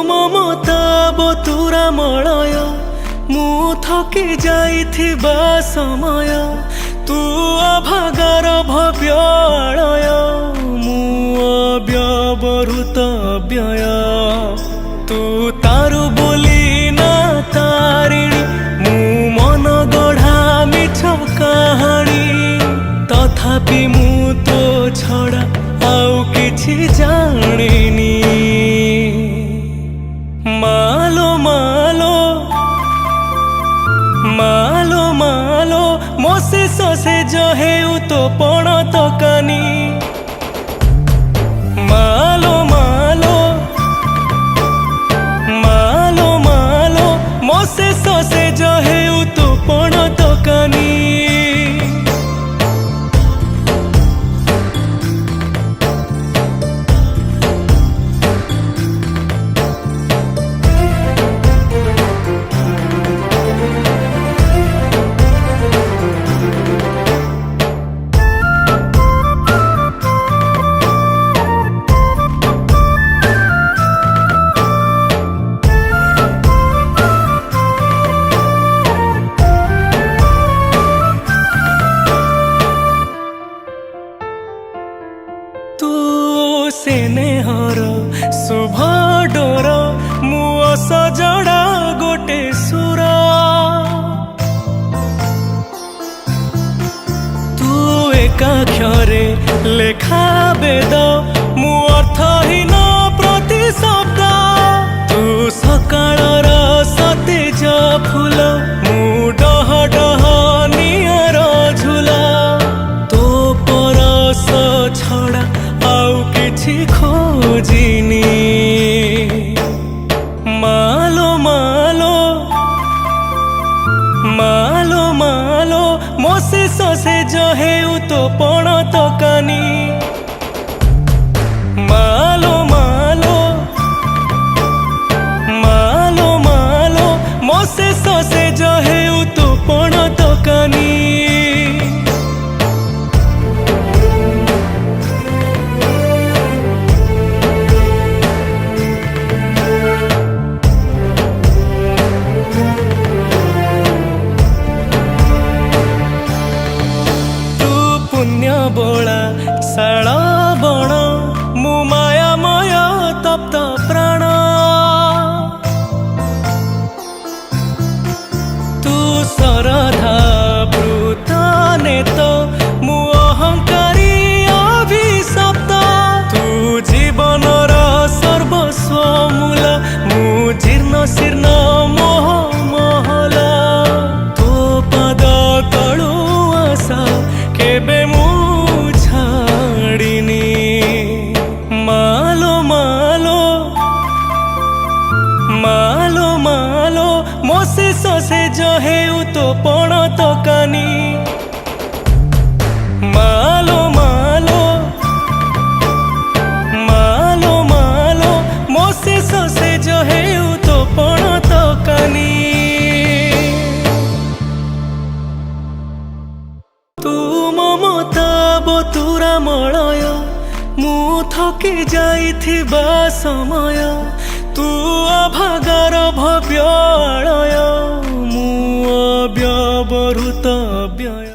ममता बतुरा Malay मु थकी जाइथिबा समय तू अभागार भव्य आलय मु अव्यवहृत व्यय तू तारु बोली ना तारिणी मु मन गढ़ा मिछ कहानी तथापि मु तो छड़ा आउ किछि जानिनी मालो मालो मालो मालो मोसे ससे जहेउ तो पण तकानी मालो मालो मालो मालो मोसे ससे जहेउ तो पण तकानी स्नेहर शुभ डोर मु सजड़ा गोटे सुर तू एकाक्षरे लेखा वेद मु अर्थहीन प्रति शब्द तू सकाळर सतेज फूल मु डह डह नियर झुला तो परस छड़ा आउ किछि खोजिनी मालो मालो मालो मालो मोसे ससे जहेउ तो पण तकानी मालो मालो मालो मालो मोसे ससे जहेउ तो पण तकानी पुण्य बोला शाल बण मु मायामय तप्त प्राण तू सरधा वृत नेत मु अहंकारी अभिशप्त तू जीवनर सर्वस्व मूल मु जीर्ण शीर्ण मोह महल तो पद तळु आशा केबे मु छाड़िनी मालो मालो मालो मालो मोसे ससे जहेउ तो पण तकानी मालो मालो मालो मालो मोसे ससे जहेउ तो पण तकानी तू ममता बतुरा मलय मु थकी जाइथिबा समय तू अभागार भव्य आलय मु अव्यवहृत व्यय।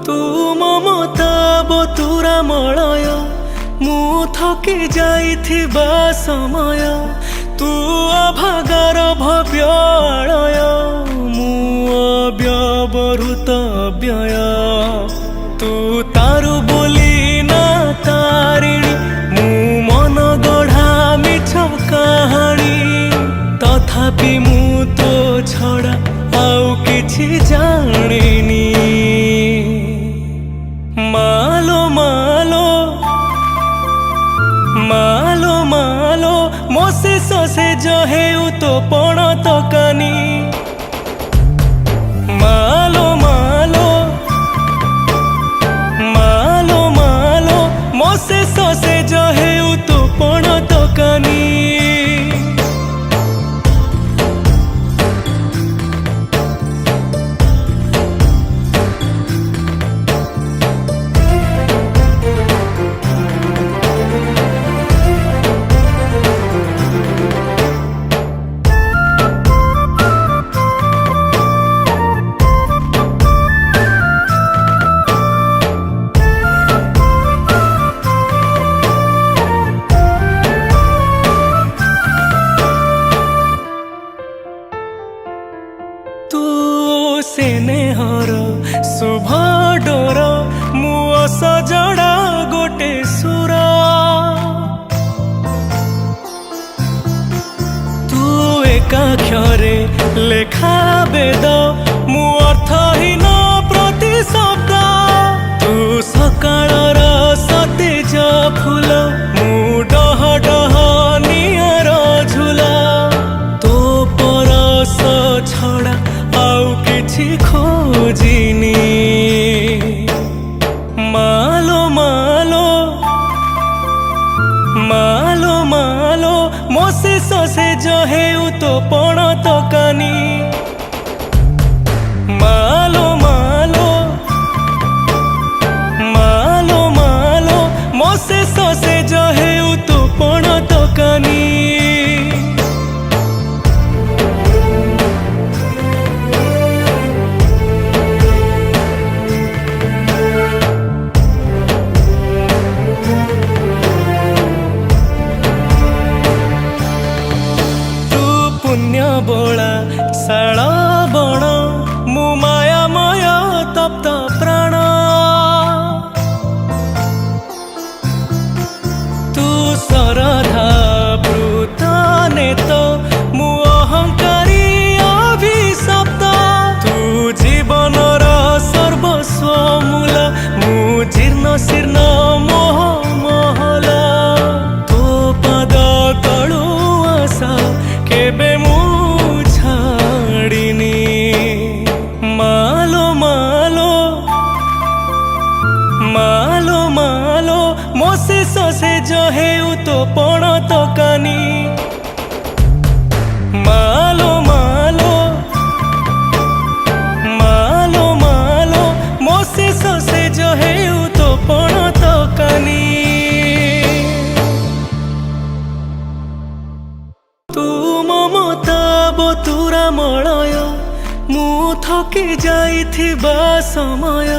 तू ममता बतुरा मलय मु थकी जाइथिबा समय तू अभागार भव्य आलय मु अव्यवहृत व्यय तू तारु बोली ना तारिणी मु मन गढ़ा मिछ कहानी तथापि मु तो छड़ा आउ किछि जानिनी मालो मालो मालो मालो मोसे ससे जहे तो पण तकानी मालो मालो मालो मालो मोसे ससे जहे तो पण तकानी स्नेहर शुभ डोर मु सजड़ा गोटे सुर तू एकाक्षरे लेखा वेद मु अर्थहीन प्रति शब्द तू सकाळर सतेज फूल मु डह डह नियर झुला तो परस छड़ा आउ किछि खोजिनी मालो मालो मालो मालो मोसे ससे जहे तो पण तकानी मालो मालो मालो मालो मोसे ससे जहे तो पण तकानी बोला शाला बण मु मायामय तप्त प्राण तू सरधा प्लुत नेत मु अहंकारी अभिशप्त तू जीवनर सर्वस्व मूल मु जीर्ण शीर्ण मोह महल तो पद तळु आशा केबे मु मालो मालो मालो मालो मोसे ससे जहे तो पण तकानी मालो मालो मालो मालो मोसे ससे जहे तो पण तकानी तू ममता बतुरा मलय मु थकी जाइथिबा समय